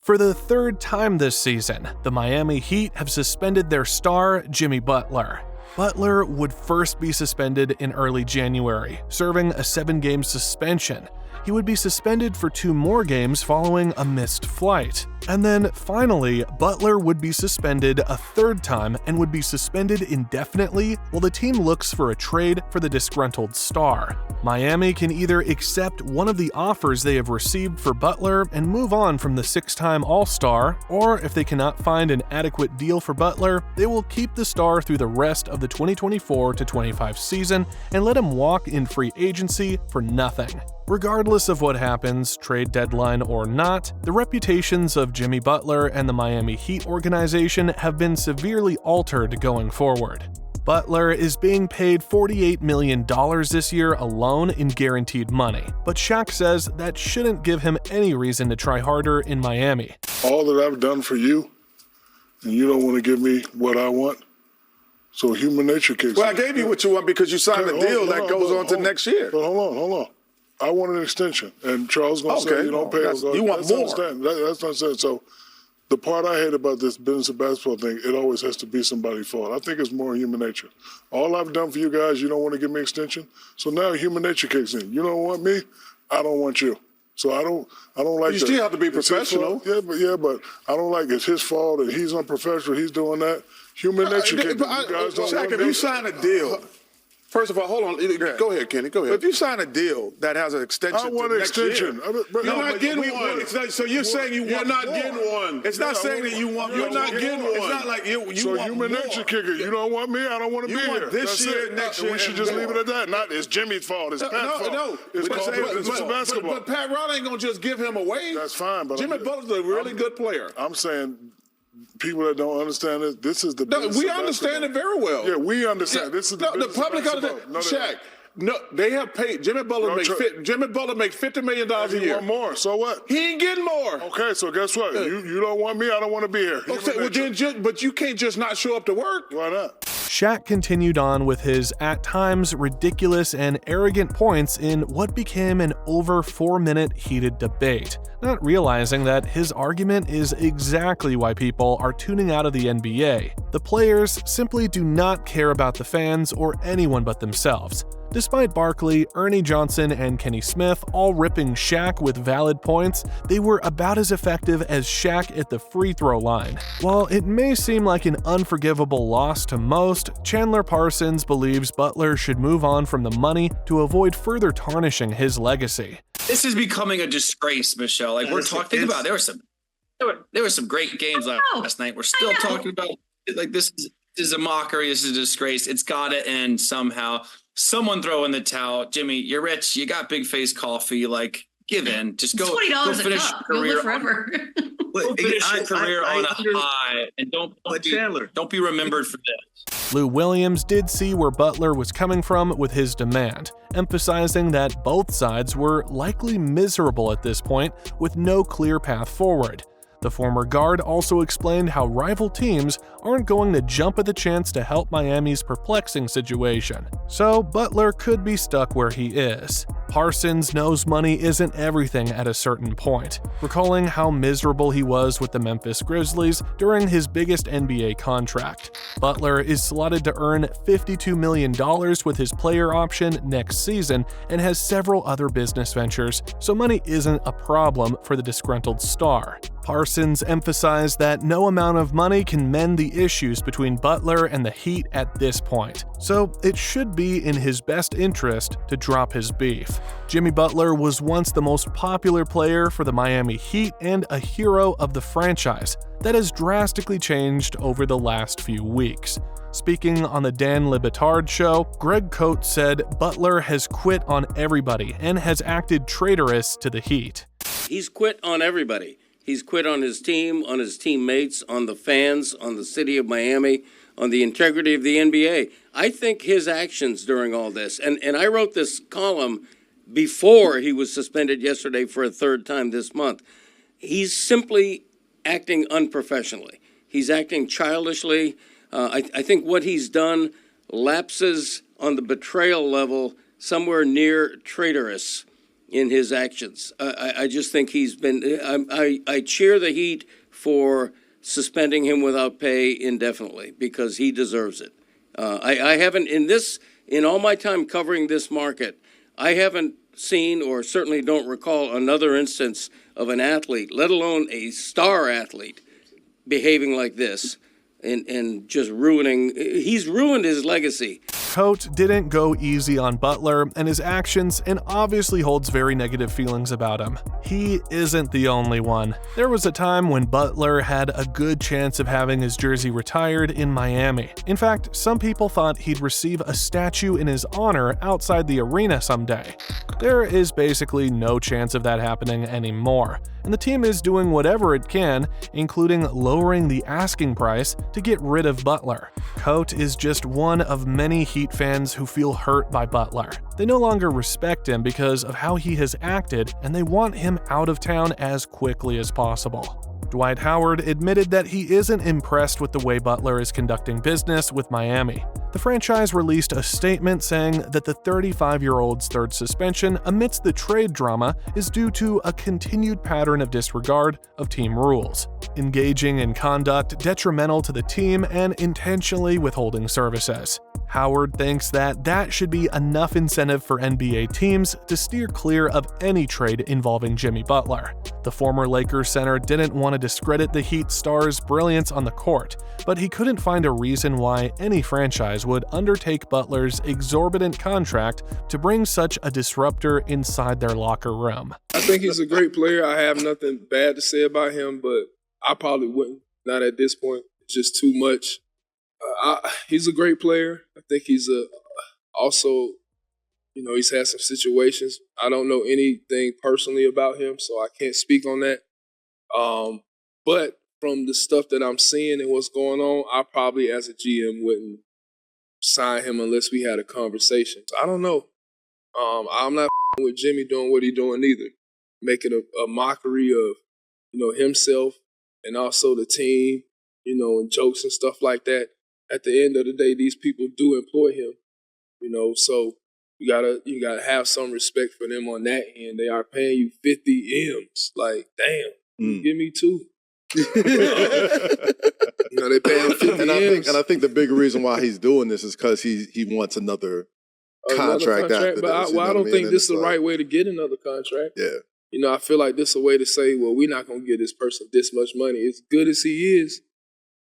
For the third time this season, the Miami Heat have suspended their star, Jimmy Butler. Butler would first be suspended in early January, serving a 7-game suspension. He would be suspended for 2 more games following a missed flight. And then, finally, Butler would be suspended a 3rd time and would be suspended indefinitely while the team looks for a trade for the disgruntled star. Miami can either accept one of the offers they have received for Butler and move on from the 6-time All-Star, or if they cannot find an adequate deal for Butler, they will keep the star through the rest of the 2024-25 season and let him walk in free agency for nothing. Regardless of what happens, trade deadline or not, the reputations of Jimmy Butler and the Miami Heat organization have been severely altered going forward. Butler is being paid $48 million this year alone in guaranteed money, but Shaq says that shouldn't give him any reason to try harder in Miami. All that I've done for you, and you don't want to give me what I want, so human nature kicks in. Well, I gave you what you want because you signed a deal that goes on to next year. But hold on. I want an extension, and Charles going to say you don't pay us. You want more. That's what I'm saying. So the part I hate about this business of basketball thing, it always has to be somebody's fault. I think it's more human nature. All I've done for you guys, you don't want to give me an extension. So now human nature kicks in. You don't want me, I don't want you. So I don't like. You still have to be professional. Yeah, but I don't like it's his fault and he's unprofessional. He's doing that. Human nature kicks in. You guys don't Shaq, want if me. you sign a deal. First of all, hold on. Go ahead, Kenny. Go ahead. But if you sign a deal that has an extension, I want an extension. You're not getting one. So you're saying you want not more. getting one. It's not saying that you want. You're not getting one. It's not like you So want human more. nature kicker. You don't want me. I don't want to be You want here. this That's year, it. next year, We should and just more. leave it at that. Not it's Jimmy's fault. It's Pat's fault. No. It's called business of basketball. But Pat Riley ain't gonna just give him away. That's fine. But Jimmy Butler's a really good player. I'm saying people that don't understand it, this is the business We of understand basketball. it very well. Yeah, we understand. This is the business the public of basketball. understands. Shaq. No, they have paid. Jimmy Butler makes $50 million a He year. want more. So what? He ain't getting more. Okay, so guess what? You don't want me. I don't want to be here. Okay, well then, but you can't just not show up to work. Why not? Shaq continued on with his, at times, ridiculous and arrogant points in what became an over 4-minute heated debate, not realizing that his argument is exactly why people are tuning out of the NBA. The players simply do not care about the fans or anyone but themselves. Despite Barkley, Ernie Johnson, and Kenny Smith all ripping Shaq with valid points, they were about as effective as Shaq at the free throw line. While it may seem like an unforgivable loss to most, Chandler Parsons believes Butler should move on from the money to avoid further tarnishing his legacy. This is becoming a disgrace, Michelle. Like we're talking about, there were some great games last night. We're still talking about like this is a mockery. This is a disgrace. It's got to end somehow. Someone throw in the towel. Jimmy, you're rich. You got big face coffee. Like, give in. Just go. $20 finish a cup. your You'll career. live forever. Go finish your career on a high, and don't be remembered for this. Lou Williams did see where Butler was coming from with his demand, emphasizing that both sides were likely miserable at this point with no clear path forward. The former guard also explained how rival teams aren't going to jump at the chance to help Miami's perplexing situation. So Butler could be stuck where he is. Parsons knows money isn't everything at a certain point, recalling how miserable he was with the Memphis Grizzlies during his biggest NBA contract. Butler is slotted to earn $52 million with his player option next season and has several other business ventures, so money isn't a problem for the disgruntled star. Parsons emphasized that no amount of money can mend the issues between Butler and the Heat at this point, so it should be in his best interest to drop his beef. Jimmy Butler was once the most popular player for the Miami Heat and a hero of the franchise. That has drastically changed over the last few weeks. Speaking on the Dan Le Batard show, Greg Coates said Butler has quit on everybody and has acted traitorous to the Heat. He's quit on everybody. He's quit on his team, on his teammates, on the fans, on the city of Miami, on the integrity of the NBA. I think his actions during all this, and I wrote this column before he was suspended yesterday for a 3rd time this month. He's simply acting unprofessionally. He's acting childishly. I think what he's done lapses on the betrayal level somewhere near traitorous. in his actions. I just think he's been. I cheer the Heat for suspending him without pay indefinitely because he deserves it. I haven't in all my time covering this market, I haven't seen or certainly don't recall another instance of an athlete, let alone a star athlete, behaving like this and just he's ruined his legacy. Coach didn't go easy on Butler and his actions and obviously holds very negative feelings about him. He isn't the only one. There was a time when Butler had a good chance of having his jersey retired in Miami. In fact, some people thought he'd receive a statue in his honor outside the arena someday. There is basically no chance of that happening anymore, and the team is doing whatever it can, including lowering the asking price to get rid of Butler. Coach is just one of many Heat fans who feel hurt by Butler. They no longer respect him because of how he has acted, and they want him out of town as quickly as possible. Dwight Howard admitted that he isn't impressed with the way Butler is conducting business with Miami. The franchise released a statement saying that the 35-year-old's third suspension amidst the trade drama is due to a continued pattern of disregard of team rules, engaging in conduct detrimental to the team and intentionally withholding services. Howard thinks that should be enough incentive for NBA teams to steer clear of any trade involving Jimmy Butler. The former Lakers center didn't want to discredit the Heat star's brilliance on the court, but he couldn't find a reason why any franchise would undertake Butler's exorbitant contract to bring such a disruptor inside their locker room. I think he's a great player. I have nothing bad to say about him, but I probably wouldn't. Not at this point. It's just too much. He's a great player. I think he's also, he's had some situations. I don't know anything personally about him, so I can't speak on that. But from the stuff that I'm seeing and what's going on, I probably as a GM wouldn't sign him unless we had a conversation. So I don't know. I'm not with Jimmy doing what he's doing either, making a mockery of, himself and also the team, and jokes and stuff like that. At the end of the day, these people do employ him, so you gotta have some respect for them on that end. They are paying you 50 M's. Like, damn, give me 2. They pay him 50 M's. And I think the bigger reason why he's doing this is because he wants another contract after but this. I don't think this is the right way to get another contract. Yeah. I feel like this is a way to say, well, we're not going to give this person this much money. As good as he is,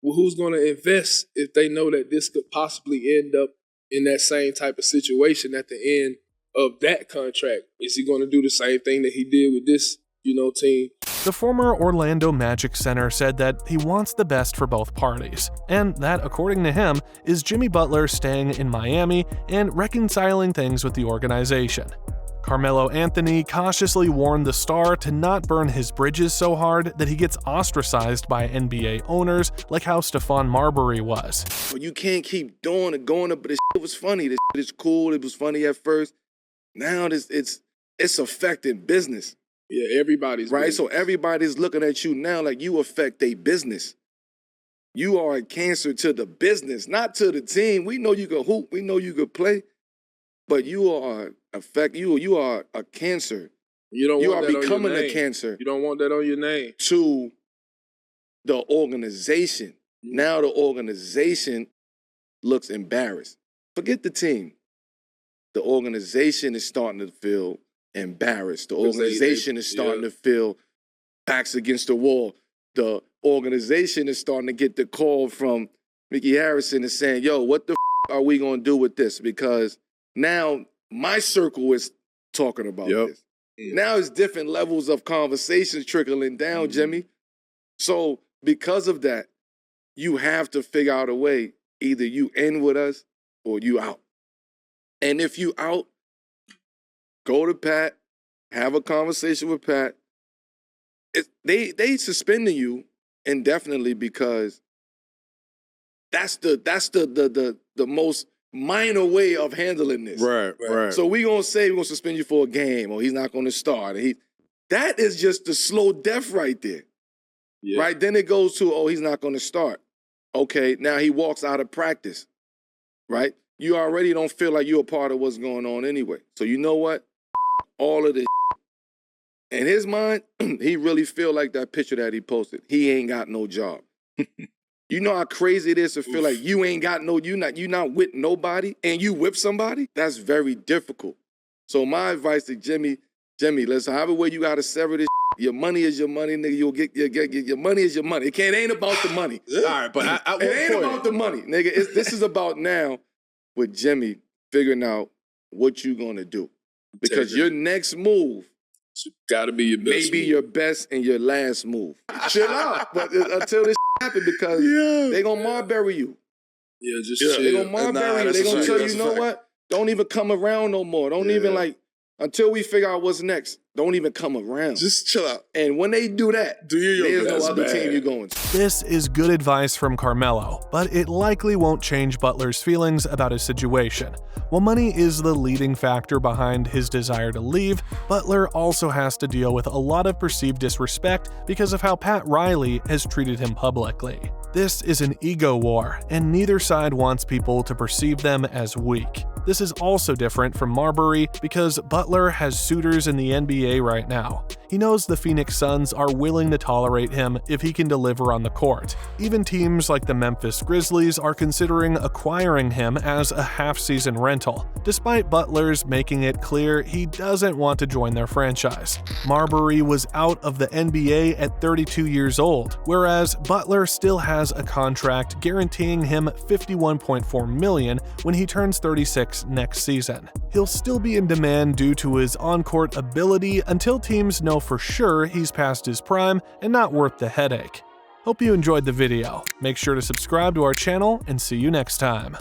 well, who's going to invest if they know that this could possibly end up in that same type of situation at the end of that contract? Is he going to do the same thing that he did with this, team? The former Orlando Magic center said that he wants the best for both parties, and that, according to him, is Jimmy Butler staying in Miami and reconciling things with the organization. Carmelo Anthony cautiously warned the star to not burn his bridges so hard that he gets ostracized by NBA owners like how Stephon Marbury was. Well, you can't keep doing it, going up, but this shit was funny. This shit is cool. It was funny at first. Now it's affecting business. Yeah, everybody's right. business. So everybody's looking at you now like you affect a business. You are a cancer to the business, not to the team. We know you can hoop. We know you can play, but you are you are a cancer. You are becoming a cancer. You don't want that on your name. To the organization. Now the organization looks embarrassed. Forget the team. The organization is starting to feel embarrassed. The organization is starting to feel backs against the wall. The organization is starting to get the call from Mickey Harrison is saying, yo, what the are we going to do with this? Because now my circle is talking about this. Yeah. Now it's different levels of conversations trickling down, Jimmy. So because of that, you have to figure out a way. Either you in with us or you out. And if you out, go to Pat, have a conversation with Pat. They suspending you indefinitely because that's the most minor way of handling this. Right. So we're going to suspend you for a game or he's not going to start. That is just the slow death right there. Yeah. Right? Then it goes to, he's not going to start. Okay, now he walks out of practice. Right? You already don't feel like you're a part of what's going on anyway. So you know what? all of this. In his mind, he really feel like that picture that he posted. He ain't got no job. You know how crazy it is to feel like you ain't got no, you not with nobody and you with somebody? That's very difficult. So my advice to Jimmy, listen, however way you gotta sever this, your money is your money, nigga. You'll get your money is your money. It ain't about the money. All right, but it ain't about the money, nigga. This is about now with Jimmy figuring out what you gonna do. Because your next move gotta be your best. Maybe your best and your last move. Chill out, but until this happen, because they gonna Marbury you. Yeah, just chill. They gonna Marbury you. They gonna tell you know what? Don't even come around no more. Don't even until we figure out what's next. Don't even come around. Just chill out. And when they do that, there's no other team you're going to. This is good advice from Carmelo, but it likely won't change Butler's feelings about his situation. While money is the leading factor behind his desire to leave, Butler also has to deal with a lot of perceived disrespect because of how Pat Riley has treated him publicly. This is an ego war, and neither side wants people to perceive them as weak. This is also different from Marbury because Butler has suitors in the NBA right now. He knows the Phoenix Suns are willing to tolerate him if he can deliver on the court. Even teams like the Memphis Grizzlies are considering acquiring him as a half-season rental, despite Butler's making it clear he doesn't want to join their franchise. Marbury was out of the NBA at 32 years old, whereas Butler still has a contract guaranteeing him $51.4 million when he turns 36 next season. He'll still be in demand due to his on-court ability until teams know for sure he's past his prime and not worth the headache. Hope you enjoyed the video. Make sure to subscribe to our channel and see you next time.